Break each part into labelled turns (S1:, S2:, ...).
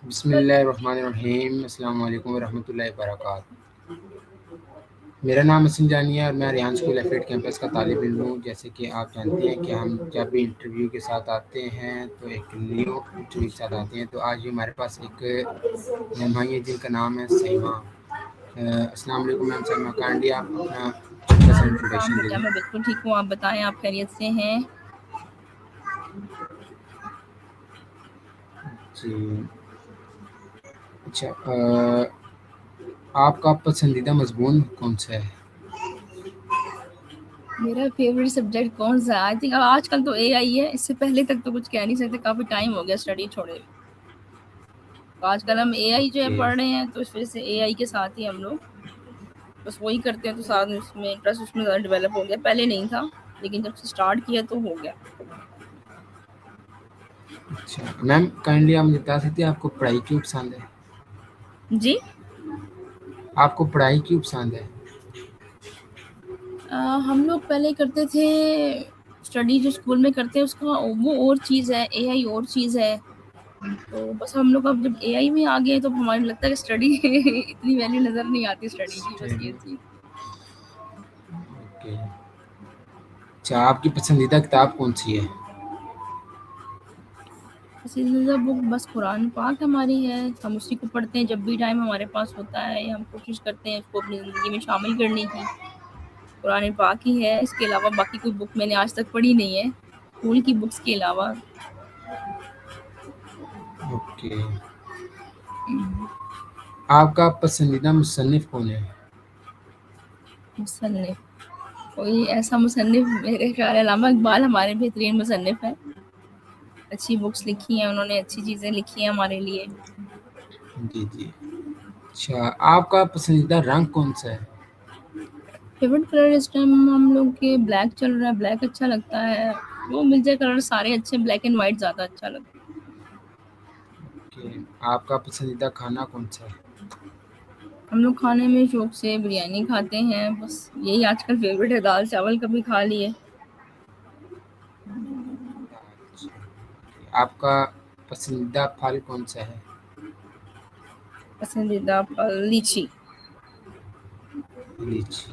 S1: बिस्मिल्लाहिर्रहमानिर्रहीम। अस्सलाम वालेकुम वरहमतुल्लाहि वबरकातुहू। मेरा नाम हसन जानी है और मैं रेहान स्कूल एफिलेट कैंपस का तालिब इल्म हूँ। जैसे कि आप जानते हैं कि हम जब भी इंटरव्यू के साथ आते हैं तो एक न्यू इंटरव्यू के साथ आते हैं। तो आज भी हमारे पास एक मैम आई है जिनका नाम है सईमा। अस्सलाम वालेकुम मैम सईमा, काइंडली आप अपना छोटा सा
S2: वालेकुम सलाम
S1: इंट्रोडक्शन दे
S2: बेटा,
S1: दें।
S2: मैं बिल्कुल ठीक हूँ। आप बताएं, आप खैरियत से हैं?
S1: जी अच्छा, आपका पसंदीदा मजमून कौन सा है?
S2: मेरा फेवरेट सब्जेक्ट कौन सा है? आई थिंक आजकल तो एआई है। इससे पहले तक तो कुछ कह नहीं सकते, काफी टाइम हो गया स्टडी छोड़े हुए। तो आजकल हम एआई जो है
S1: ओके।
S2: पढ़ रहे हैं, तो इस वजह से एआई के साथ ही हम लोग बस वही करते हैं। तो साथ में उसमें इंटरेस्ट उसमें ज़्यादा डेवलप हो गया। पहले नहीं था, लेकिन जब से स्टार्ट किया तो हो गया।
S1: अच्छा मैम, काइंडली आप मुझे बता सकते हैं आपको पढ़ाई क्यों पसंद है?
S2: जी।
S1: आपको पढ़ाई क्यों पसंद है?
S2: हम लोग पहले करते थे स्टडी, जो स्कूल में करते हैं उसका वो और चीज़ है, एआई और चीज़ है। तो बस हम लोग अब जब एआई में आ गए तो हमारे लगता है कि स्टडी इतनी वैल्यू नज़र नहीं आती स्टडी की, बस ये
S1: स्टडी।
S2: चीज़।
S1: ओके। अच्छा, आपकी पसंदीदा किताब कौन सी है?
S2: पसंदीदा बुक बस कुरान पाक हमारी है। हम उसी को पढ़ते हैं जब भी टाइम हमारे पास होता है। हम कोशिश करते हैं उसको अपनी ज़िंदगी में शामिल करने की। कुरान पाक ही है, इसके अलावा बाकी कोई बुक मैंने आज तक पढ़ी नहीं है, स्कूल की बुक्स के अलावा।
S1: ओके। आपका पसंदीदा मुसन्निफ कौन है?
S2: मुसन्निफ, कोई ऐसा मुसन्निफ, मेरे ख्याल अल्लामा इकबाल हमारे बेहतरीन मुसन्निफ हैं। अच्छी बुक्स लिखी हैं उन्होंने, अच्छी चीज़ें लिखी हैं हमारे लिए।
S1: जी जी। अच्छा, आपका पसंदीदा रंग कौन सा है?
S2: फेवरेट कलर इस टाइम हम लोग के ब्लैक चल रहा है, ब्लैक अच्छा लगता है। वो मिल जाए कलर सारे अच्छे, ब्लैक एंड व्हाइट ज़्यादा अच्छा लगता है।
S1: ओके। आपका पसंदीदा खाना कौन सा है?
S2: हम लोग खाने में शौक से बिरयानी खाते हैं, बस यही आजकल फेवरेट है। दाल चावल कभी खा लिए।
S1: अच्छा, आपका पसंदीदा फल कौन सा है?
S2: पसंदीदा फल लीची।
S1: लीची।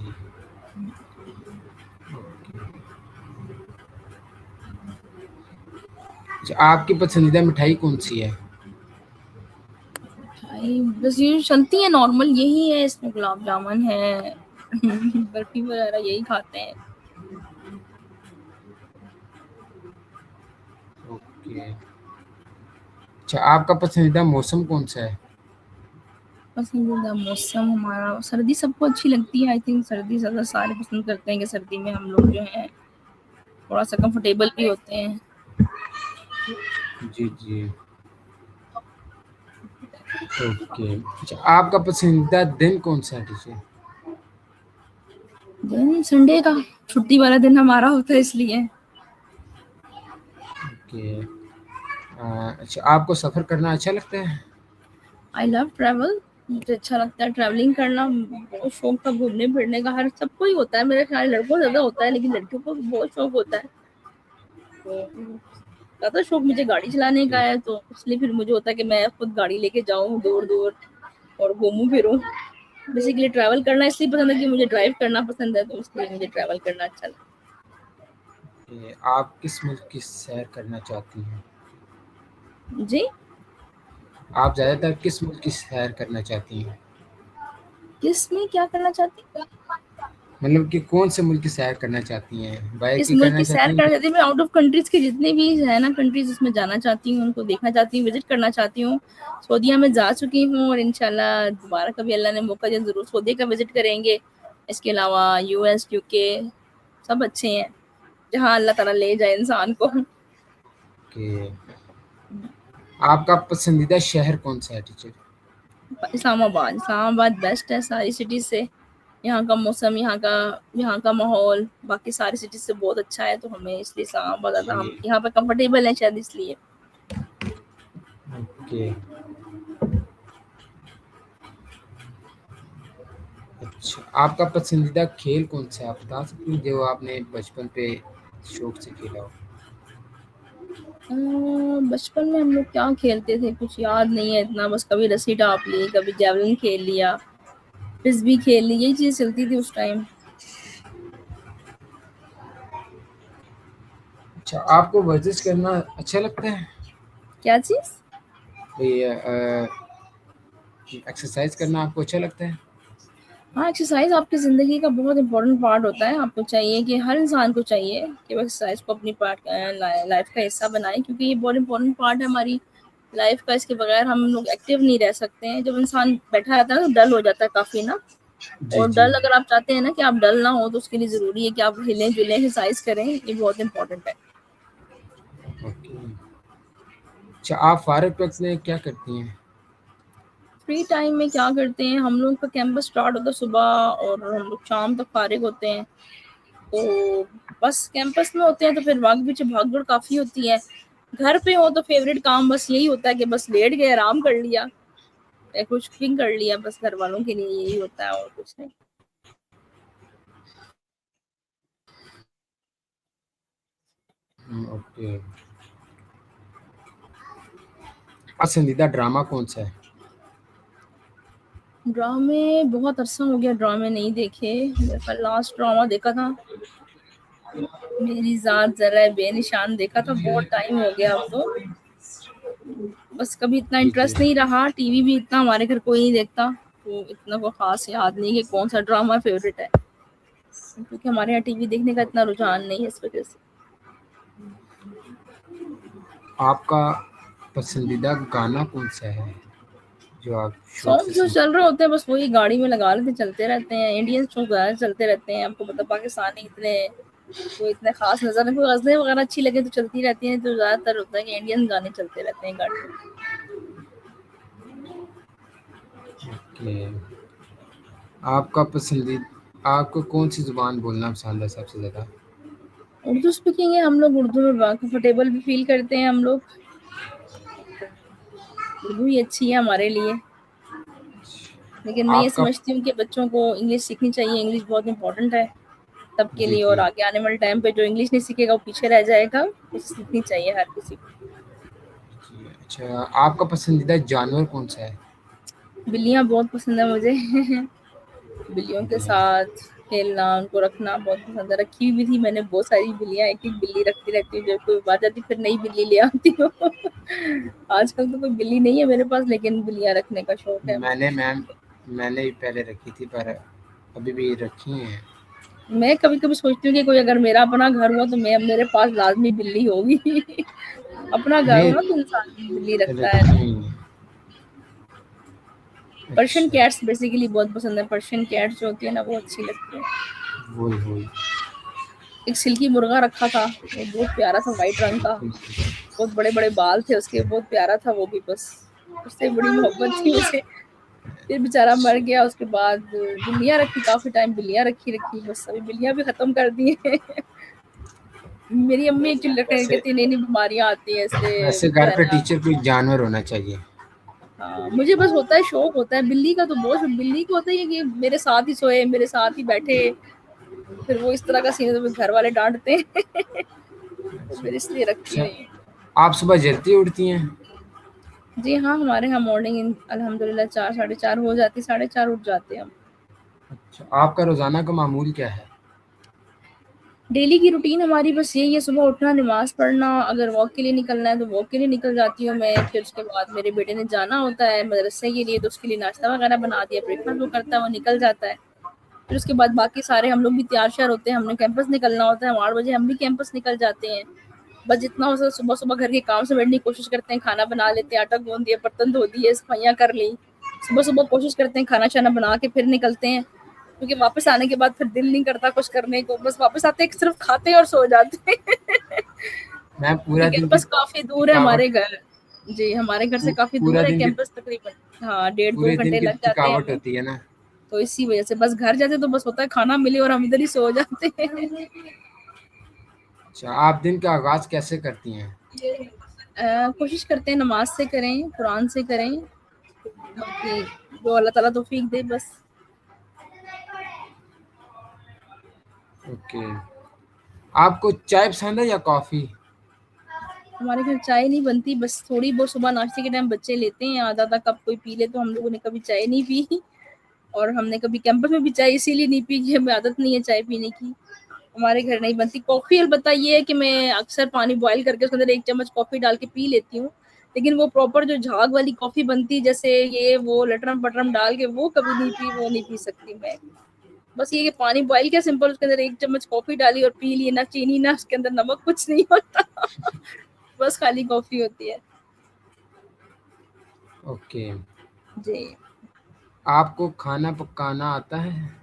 S1: ओके। अच्छा, आपकी पसंदीदा मिठाई कौन सी है?
S2: भाई बस ये चलती है नॉर्मल, यही है। इसमें गुलाब जामुन है बर्फी वगैरह यही खाते हैं।
S1: ओके। अच्छा, आपका पसंदीदा मौसम कौन सा है?
S2: पसंदीदा मौसम हमारा सर्दी, सबको अच्छी लगती है। आई थिंक सर्दी ज़्यादा सारे पसंद करते हैं कि सर्दी में हम लोग जो है थोड़ा सा कंफर्टेबल भी होते हैं।
S1: जी जी। ओके। अच्छा, आपका पसंदीदा दिन कौन सा है टीचर?
S2: दिन संडे का, छुट्टी वाला दिन हमारा होता है इसलिए।
S1: ओके। अच्छा, आपको सफ़र करना अच्छा लगता है?
S2: आई लव ट्रैवल, मुझे अच्छा लगता है ट्रैवलिंग करना। बहुत शौक था घूमने फिरने का, हर सबको ही होता है। मेरे ख्याल लड़कों को ज़्यादा होता है, लेकिन लड़कियों को भी बहुत शौक होता है। तो ज़्यादा शौक मुझे गाड़ी चलाने का
S1: ओके।
S2: है, तो इसलिए फिर मुझे होता है कि मैं खुद गाड़ी लेके जाऊँ दूर दूर और घूमूं फिरूं। बेसिकली ट्रैवल करना इसलिए पसंद है कि मुझे ड्राइव करना पसंद है, तो इसलिए मुझे ट्रैवल करना अच्छा लगता
S1: आप किस मुल्क की सैर करना चाहती हैं?
S2: है। जी।
S1: आप ज़्यादातर किस मुल्क की सैर करना चाहती हैं?
S2: किस में क्या करना चाहती हूँ?
S1: मतलब कि कौन से मुल्क की सैर करना चाहती हैं? बाहर
S2: किस
S1: की
S2: मुल्क
S1: करना
S2: की
S1: चाहती
S2: सैर
S1: हैं
S2: करना
S1: कि?
S2: चाहती हूँ? मैं आउट ऑफ कंट्रीज के जितने भी है ना कंट्रीज, उसमें जाना चाहती हूँ, उनको देखना चाहती हूँ, विजिट करना चाहती हूँ। सऊदीया में जा चुकी हूँ और इंशाल्लाह दोबारा कभी अल्लाह ने मौका दिया जरूर सऊदी का विजिट करेंगे। इसके अलावा यूएस, यूके सब अच्छे हैं, जहाँ अल्लाह ताला ले जाए इंसान को।
S1: कि आपका पसंदीदा शहर कौन सा है टीचर?
S2: इस्लामाबाद, इस्लामाबाद बेस्ट है सारी सिटीज से। यहाँ का मौसम, यहाँ का माहौल बाकी सारी सिटीज से बहुत अच्छा है, तो हमें इसलिए इस्लामाबाद ज़्यादा, हम
S1: जी।
S2: यहाँ पे कंफर्टेबल है शायद इसलिए।
S1: ओके। अच्छा, आपका पसंदीदा खेल कौन सा है? आप बता सकती हैं जो आपने बचपन पे शौक से खेला हो?
S2: बचपन में हम लोग क्या खेलते थे कुछ याद नहीं है इतना, बस कभी रस्सी टाप ली, कभी जेवलिन खेल लिया, फ्रिस्बी खेल ली, यही चीज चलती थी उस टाइम।
S1: अच्छा, आपको वर्जिश करना अच्छा लगता है?
S2: क्या चीज?
S1: ये एक्सरसाइज करना आपको अच्छा लगता है?
S2: हाँ, एक्सरसाइज आपकी जिंदगी का बहुत इंपॉर्टेंट पार्ट होता है। आपको चाहिए कि हर इंसान को चाहिए कि वो एक्सरसाइज को अपनी पार्ट लाइफ का हिस्सा बनाए, क्योंकि ये बहुत इंपॉर्टेंट पार्ट है हमारी लाइफ का। इसके बगैर हम लोग एक्टिव नहीं रह सकते हैं। जब इंसान बैठा रहता है ना तो डल हो जाता है काफी ना।
S1: जी,
S2: और
S1: जी।
S2: डल अगर आप चाहते हैं ना कि आप डल ना हो, तो उसके लिए जरूरी है कि आप हिले जुले एक्सरसाइज करें, ये बहुत इंपॉर्टेंट है।
S1: ओके। अच्छा, आप फारग वक़्त में क्या करती हैं?
S2: फ्री टाइम में क्या करते हैं, हम लोग का कैंपस स्टार्ट होता है सुबह और हम लोग शाम तक फारिग होते हैं। तो बस कैंपस में होते हैं तो फिर आगे पीछे भाग दौड़ काफी होती है। घर पे हो तो फेवरेट काम बस यही होता है कि बस लेट गए, आराम कर लिया या कुछ कुकिंग कर लिया, बस घर वालों के लिए यही होता है और कुछ नहीं।
S1: ओके। पसंदीदा ड्रामा कौन-सा है?
S2: ड्रामे बहुत अरसा हो गया, ड्रामे नहीं देखे। मेरे ख्याल लास्ट ड्रामा देखा था मेरी जात जरा बेनिशान, देखा था, बहुत टाइम हो गया अब तो। बस कभी इतना
S1: जी, जी।
S2: इंटरेस्ट नहीं रहा, टीवी भी इतना हमारे घर कोई नहीं देखता, तो इतना को खास याद नहीं कि कौन सा ड्रामा फेवरेट है, क्योंकि हमारे यहाँ टीवी देखने का इतना रुझान नहीं है इस वजह से।
S1: आपका पसंदीदा गाना कौन-सा है, जो आप शौक
S2: सॉन्ग
S1: से
S2: जो
S1: सुनते
S2: चल रहे होते हैं बस वही गाड़ी में लगा लेते, चलते रहते हैं। इंडियन सॉन्ग ज्यादा चलते रहते हैं। आपको पता पाकिस्तानी इतने कोई इतने खास नजर नहीं, कोई गजलें वगैरह अच्छी लगे तो चलती रहती हैं, तो ज्यादातर होता है कि इंडियन गाने चलते रहते हैं गाड़ी में।
S1: हैं? ओके। आपका आपको कौन-सी ज़ुबान बोलना पसंद है सबसे ज़्यादा?
S2: उर्दू स्पीकिंग है, हम लोग उर्दू में कंफर्टेबल भी फील करते हैं हम लोग। उर्दू ही अच्छी है हमारे लिए। लेकिन मैं ये
S1: आपका
S2: समझती हूँ कि बच्चों को इंग्लिश सीखनी चाहिए, इंग्लिश बहुत इंपॉर्टेंट है सबके
S1: जी,
S2: लिए। और
S1: जी।
S2: आगे आने वाले टाइम पे जो इंग्लिश नहीं सीखेगा वो पीछे रह जाएगा, कुछ सीखनी चाहिए हर किसी को।
S1: जी, अच्छा, आपका पसंदीदा जानवर कौन-सा है?
S2: बिल्लियाँ बहुत पसंद है मुझे बिल्लियों के
S1: जी।
S2: साथ खेलना, उनको रखना बहुत पसंद है। रखी हुई भी थी मैंने बहुत सारी बिल्लियाँ, एक-एक बिल्ली रखती रहती हूँ, जब कोई आ जाती फिर नई बिल्ली ले आती हूँ आजकल तो कोई बिल्ली नहीं है मेरे पास, लेकिन बिल्लियाँ रखने का शौक है मुझे।
S1: मैंने भी पहले रखी थी, पर अभी भी रखी हैं।
S2: मैं कभी-कभी सोचती हूँ कि कोई अगर मेरा अपना घर हुआ तो मैं मेरे पास लाज़मी बिल्ली होगी अपना घर हो
S1: नहीं,
S2: ना तो इंसान बिल्ली रखता है
S1: रखी
S2: ना।
S1: हुई हैं।
S2: पर्शियन
S1: अच्छा,
S2: कैट्स बेसिकली बहुत पसंद है, पर्शियन कैट्स जो होती है ना वो अच्छी लगती है।
S1: वही, वही।
S2: एक सिल्की मुर्गा रखा था, वो बहुत प्यारा था, व्हाइट रंग का, बहुत बड़े-बड़े बाल थे उसके, बहुत प्यारा था वो भी। बस उससे बड़ी मोहब्बत थी मुझे। फिर बेचारा मर गया, उसके बाद बिल्लियाँ रखी, काफ़ी टाइम बिल्लियाँ रखी, बस अभी बिल्लियाँ भी खत्म कर दी हैं मेरी अम्मी एक्चुअली रखने
S1: वैसे
S2: कहती है नहीं-नहीं बीमारियाँ आती हैं इससे,
S1: वैसे
S2: जो
S1: घर
S2: है
S1: पे
S2: ना।
S1: टीचर कोई जानवर होना चाहिए।
S2: हाँ, मुझे बस होता है शौक होता है बिल्ली का, तो बहुत बिल्ली को होता है कि मेरे साथ ही सोए, मेरे साथ ही बैठे, फिर वो इस तरह का सीन है तो फिर घर वाले डाँटते हैं तो
S1: अच्छा,
S2: फिर इसलिए रखती
S1: अच्छा,
S2: नहीं हूँ।
S1: आप सुबह जल्दी उठती हैं?
S2: जी हाँ, हमारे यहाँ मॉर्निंग अल्हम्दुलिल्लाह 4 साढ़े 4 हो जाती, साढ़े 4 उठ जाते हैं हम।
S1: अच्छा, आपका रोज़ाना का मामूल क्या है?
S2: डेली की रूटीन हमारी बस यही है, सुबह उठना, नमाज़ पढ़ना, अगर वॉक के लिए निकलना है तो वॉक के लिए निकल जाती हूँ मैं। फिर उसके बाद मेरे बेटे ने जाना होता है मदरसे के लिए, तो उसके लिए नाश्ता वगैरह बना दिया, ब्रेकफ़ास्ट वो करता है, वो निकल जाता है। फिर उसके बाद बाकी सारे हम लोग भी तैयार-श्यार होते हैं, हमने कैंपस निकलना होता है, हम 8 बजे हम भी कैंपस निकल जाते हैं। बस जितना हो सके सुबह-सुबह घर के काम समेटने की कोशिश करते हैं, खाना बना लेते हैं, आटा गूँध दिया, बर्तन धो दिए, सफाइयाँ कर ली। सुबह-सुबह कोशिश करते हैं खाना-शाना बना के फिर निकलते हैं, क्योंकि वापस आने के बाद फिर दिल नहीं करता कुछ करने को, बस वापस आते हैं सिर्फ़ खाते हैं और सो जाते हैं
S1: मैं
S2: क्योंकि
S1: पूरा दिन की
S2: कैंपस काफ़ी दूर है
S1: थकावट
S2: हमारे घर। जी, हमारे घर से काफ़ी
S1: पूरा
S2: दूर है
S1: दिन की
S2: कैंपस तकरीबन। हाँ, डेढ़ 2
S1: पूरे दिन
S2: घंटे
S1: की
S2: लग जाते हैं
S1: थकावट
S2: हमें।
S1: होती है ना।
S2: तो इसी वजह से बस घर जाते तो बस होता है खाना मिले और हम इधर ही सो जाते हैं
S1: अच्छा, आप दिन का आगाज़ कैसे करती हैं?
S2: कोशिश करते हैं नमाज से करें, कुरान से करें, बाकी जो अल्लाह ताला तौफीक दे बस।
S1: ओके। आपको चाय पसंद है या कॉफ़ी?
S2: हमारे घर चाय नहीं बनती, बस थोड़ी बहुत सुबह नाश्ते के टाइम बच्चे लेते हैं, आधा-आधा कप कोई पी ले, तो हम लोगों ने कभी चाय नहीं पी और हमने कभी कैंपस में भी चाय इसीलिए नहीं पी कि हमें आदत नहीं है चाय पीने की। हमारे घर नहीं बनती। कॉफ़ी अलबत्ता ये है कि मैं अक्सर पानी बॉयल करके उसके अंदर 1 चम्मच कॉफ़ी डाल के पी लेती हूँ। लेकिन वो प्रॉपर जो झाग वाली कॉफ़ी बनती है, जैसे ये वो लटरम-पटरम डाल के, वो कभी नहीं पी, वो नहीं पी सकती मैं। बस ये कि पानी बॉयल किया सिंपल, उसके अंदर 1 चम्मच कॉफ़ी डाली और पी ली, ना चीनी, ना उसके अंदर नमक, कुछ नहीं होता। बस खाली कॉफ़ी होती है।
S1: ओके।
S2: जी।
S1: आपको खाना पकाना आता है?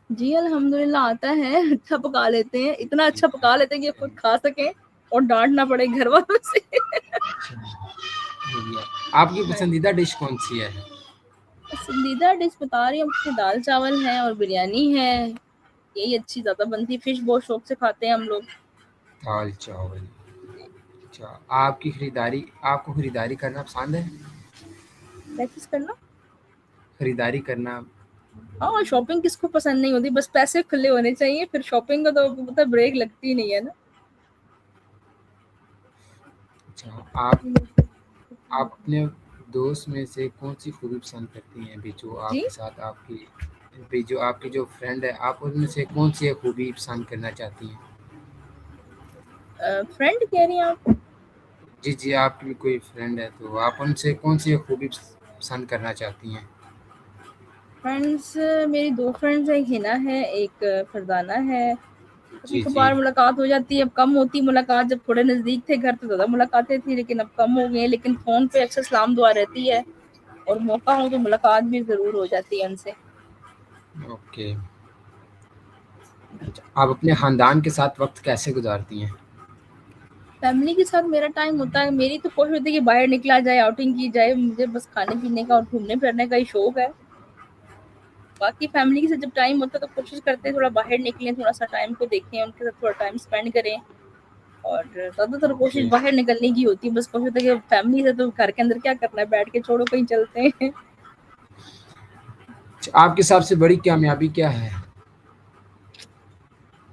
S2: जी, अल्हम्दुलिल्लाह आता है, अच्छा पका लेते हैं। इतना अच्छा पका लेते हैं कि खुद खा सकें और डाँट ना पड़े घर वालों से।
S1: अच्छा, बढ़िया। आपकी
S2: हाँ जी।
S1: पसंदीदा डिश कौन-सी है?
S2: पसंदीदा डिश बता रही हूँ आपको, दाल-चावल है और बिरयानी है। यही अच्छी ज़्यादा बनती है, फिश बहुत शौक से खाते हैं हम लोग।
S1: दाल-चावल। अच्छा, आपको खरीदारी करना पसंद है?
S2: क्या चीज़ करना?
S1: खरीदारी करना।
S2: हाँ, शॉपिंग किसको पसंद नहीं होती, बस पैसे खुले होने चाहिए, फिर शॉपिंग का तो मतलब ब्रेक लगती ही नहीं है ना।
S1: अच्छा, आप अपने दोस्त में से कौन-सी खूबी पसंद करती हैं?
S2: जी?
S1: जो आपकी जो फ्रेंड है, आप उनमें से कौन-सी एक खूबी पसंद करना चाहती हैं?
S2: फ्रेंड कह रही हैं आप?
S1: जी, जी, आपकी भी कोई फ्रेंड है, तो आप उनसे कौन-सी एक खूबी पसंद करना चाहती हैं?
S2: फ्रेंड्स, मेरी 2 फ्रेंड्स हैं, एक हिना है, एक फरजाना है।
S1: जी, जी।
S2: कभी-कभार मुलाकात हो जाती है, अब कम होती है मुलाकात, जब थोड़े नज़दीक थे घर तो ज़्यादा मुलाकातें थी, लेकिन अब कम हो गई हैं, लेकिन फ़ोन पे अक्सर सलाम दुआ रहती है और मौका हो तो मुलाकात भी ज़रूर हो जाती है उनसे।
S1: ओके। अच्छा, आप अपने ख़ानदान के साथ वक़्त कैसे गुज़ारती हैं?
S2: फैमिली के साथ मेरा टाइम होता है, मेरी तो कोशिश होती है कि बाहर निकला जाए, आउटिंग की जाए, मुझे बस खाने-पीने का और घूमने-फिरने का ही शौक है। बाकी फैमिली के साथ जब टाइम होता है तो कोशिश करते हैं थोड़ा बाहर निकलें, थोड़ा-सा टाइम को देखें, उनके साथ थोड़ा टाइम स्पेंड करें और ज़्यादातर
S1: ओके।
S2: कोशिश बाहर निकलने की होती है, बस कोशिश होती है कि फैमिली से तो घर के अंदर क्या करना है, बैठ के छोड़ो कहीं चलते हैं।
S1: अच्छा, आपकी सबसे बड़ी कामयाबी क्या है?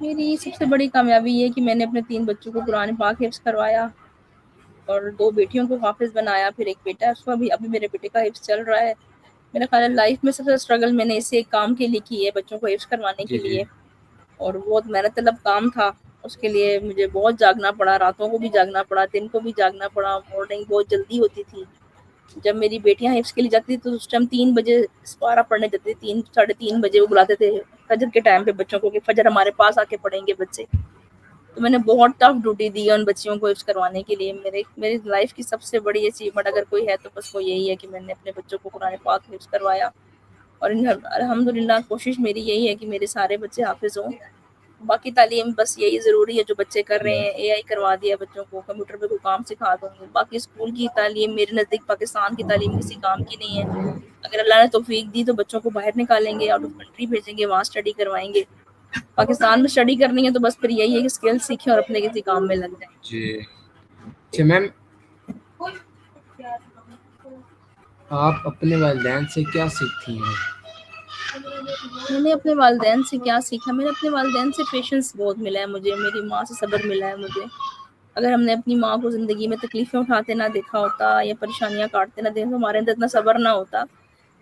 S2: मेरी सबसे बड़ी कामयाबी ये है कि मैंने अपने 3 बच्चों को कुरान पाक हिफ्ज़ करवाया और 2 बेटियों को हाफ़िज़ बनाया, फिर 1 बेटा है, उसको अभी अभी मेरे बेटे का हिफ्ज़ चल रहा है। मेरा ख़्याल है लाइफ़ में सबसे ज़्यादा स्ट्रगल मैंने इसी एक काम के लिए की है, बच्चों को हिफ्ज़ करवाने के
S1: जी, जी।
S2: लिए, और बहुत मेहनत तलब काम था। उसके लिए मुझे बहुत जागना पड़ा, रातों को भी जागना पड़ा, दिन को भी जागना पड़ा, मॉर्निंग बहुत जल्दी होती थी। जब मेरी बेटियाँ हिफ्ज़ के लिए जाती थी तो उस टाइम 3 बजे पारा पढ़ने जाती थी, 3 साढ़े 3 बजे वो बुलाते थे फ़जर के टाइम पे बच्चों को कि फ़जर हमारे पास आके पढ़ेंगे बच्चे। तो मैंने बहुत टफ ड्यूटी दी है उन बच्चियों को हिफ्ज़ करवाने के लिए। मेरे मेरी लाइफ़ की सबसे बड़ी अचीवमेंट अगर कोई है तो बस वो यही है कि मैंने अपने बच्चों को कुरान पाक हिफ्ज़ करवाया और अल्हम्दुलिल्लाह कोशिश मेरी यही है कि मेरे सारे बच्चे हाफ़िज़ हों। बाकी तालीम बस यही ज़रूरी है जो बच्चे कर रहे हैं, एआई करवा दिया बच्चों को, कंप्यूटर पे कोई काम सिखा दूँगी। बाकी स्कूल की तालीम मेरे नज़दीक पाकिस्तान की तालीम किसी काम की नहीं है। अगर अल्लाह ने तौफ़ीक दी तो बच्चों को बाहर निकालेंगे, आउट ऑफ कंट्री भेजेंगे, वहाँ स्टडी करवाएँगे। पाकिस्तान में स्टडी करनी है तो बस फिर यही है कि स्किल्स सीखें और अपने किसी काम में लग जाएँ।
S1: जी। अच्छा मैम, आप अपने वालिदैन से क्या सीखती हैं?
S2: मैंने अपने वालिदैन से क्या सीखा? मैंने अपने वालिदैन से पेशेंस बहुत मिला है मुझे, मेरी माँ से सब्र मिला है मुझे। अगर हमने अपनी माँ को ज़िंदगी में तकलीफ़ें उठाते ना देखा होता या परेशानियाँ काटते ना देखा तो हमारे अंदर इतना सब्र ना होता।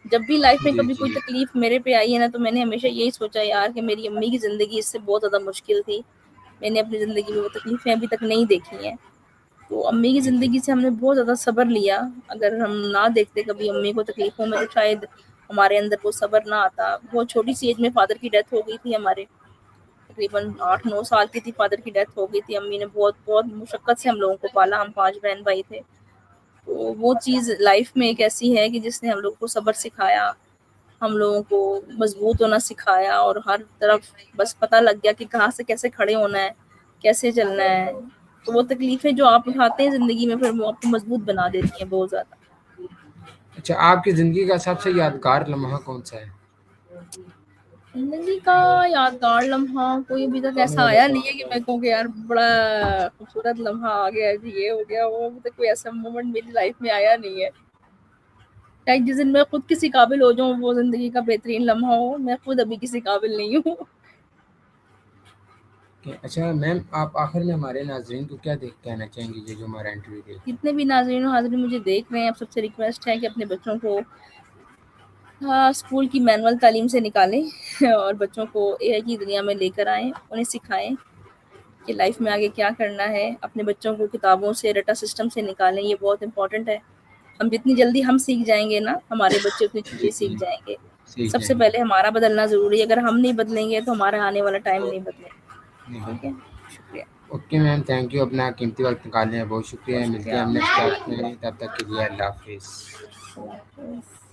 S2: जब भी लाइफ़ में
S1: जी,
S2: कभी कोई
S1: जी।
S2: तकलीफ़ मेरे पे आई है ना, तो मैंने हमेशा यही सोचा यार कि मेरी अम्मी की ज़िंदगी इससे बहुत ज़्यादा मुश्किल थी। मैंने अपनी ज़िंदगी में वो तकलीफ़ें अभी तक नहीं देखी हैं। तो अम्मी की
S1: जी, जी।
S2: ज़िंदगी से हमने बहुत ज़्यादा सब्र लिया। अगर हम ना देखते कभी अम्मी को तकलीफ़ों में तो शायद हमारे अंदर वो सब्र ना आता। बहुत छोटी-सी एज में फ़ादर की डेथ हो गई थी हमारे। तकरीबन 8-9 साल की थी, फ़ादर की डेथ हो गई थी। अम्मी ने बहुत बहुत मुशक्कत से हम लोगों को पाला, हम 5 बहन-भाई थे। तो वो चीज़ लाइफ़ में एक ऐसी है कि जिसने हम लोगों को सब्र सिखाया, हम लोगों को मज़बूत होना सिखाया और हर तरफ बस पता लग गया कि कहाँ से कैसे खड़े होना है, कैसे चलना है। तो वो तकलीफ़ें जो आप उठाते हैं ज़िंदगी में फिर वो आपको मज़बूत बना देती हैं बहुत ज़्यादा।
S1: अच्छा, आपकी ज़िंदगी का सबसे यादगार लम्हा कौन-सा है?
S2: ज़िंदगी का यादगार लम्हा कोई अभी तक ऐसा आया नहीं है कि मैं कहूँ कि यार बड़ा खूबसूरत लम्हा आ गया जी, ये हो गया, वो अभी तक कोई ऐसा मोमेंट मेरी लाइफ़ में आया नहीं है। शायद जिस दिन मैं खुद किसी काबिल हो जाऊँ, वो ज़िंदगी का बेहतरीन लम्हा हो, मैं खुद अभी किसी काबिल नहीं हूँ।
S1: अच्छा मैम, आप आखिर में हमारे नाज़रीन को क्या कहना चाहेंगी जो हमारा इंटरव्यू देख रहे हैं?
S2: जितने भी नाज़रीन और हाज़रीन मुझे देख रहे हैं, आप सबसे रिक्वेस्ट है कि अपने बच्चों को स्कूल की मैनुअल तालीम से निकालें और बच्चों को एआई की दुनिया में लेकर आएँ, उन्हें सिखाएँ कि लाइफ में आगे क्या करना है। अपने बच्चों को किताबों से, रटा सिस्टम से निकालें, ये बहुत इम्पोर्टेंट है। हम जितनी जल्दी हम सीख जाएँगे ना, हमारे बच्चे उतनी
S1: जी,
S2: जल्दी सीख
S1: जी,
S2: जाएँगे।
S1: सीख
S2: सबसे
S1: जाएँगे।
S2: पहले हमारा बदलना ज़रूरी है, अगर हम नहीं बदलेंगे तो हमारा आने वाला टाइम नहीं बदलेगा।
S1: नहीं
S2: ठीक है?
S1: बदलेंगे।
S2: शुक्रिया।
S1: ओके मैम, थैंक यू, अपना कीमती वक़्त निकालने का बहुत शुक्रिया।
S2: बहुत
S1: मिलते
S2: शुक्रिया
S1: हैं हम नेक्स्ट
S2: आपका।
S1: क्लास में, तब तक के लिए अल्लाह हाफ़िज़।
S2: अल्लाह हाफ़िज़।